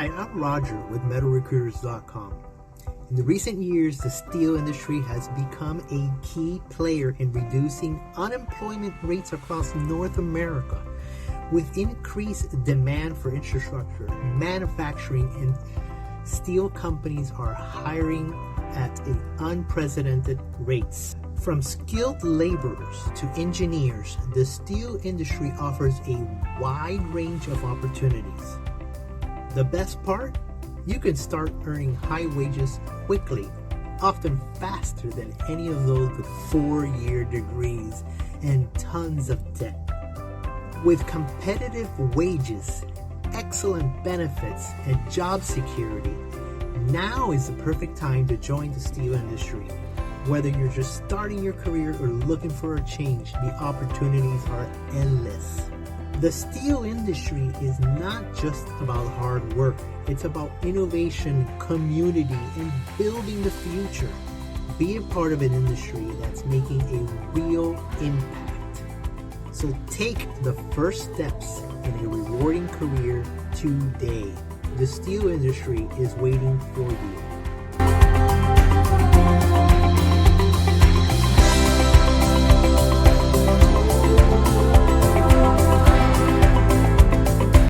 Hi, I'm Roger with MetalRecruiters.com. In the recent years, the steel industry has become a key player in reducing unemployment rates across North America. With increased demand for infrastructure, manufacturing, and steel companies are hiring at unprecedented rates. From skilled laborers to engineers, the steel industry offers a wide range of opportunities. The best part? You can start earning high wages quickly, often faster than any of those with 4-year degrees and tons of debt. With competitive wages, excellent benefits, and job security, now is the perfect time to join the steel industry. Whether you're just starting your career or looking for a change, the opportunities are endless. The steel industry is not just about hard work. It's about innovation, community, and building the future. Be a part of an industry that's making a real impact. So take the first steps in a rewarding career today. The steel industry is waiting for you.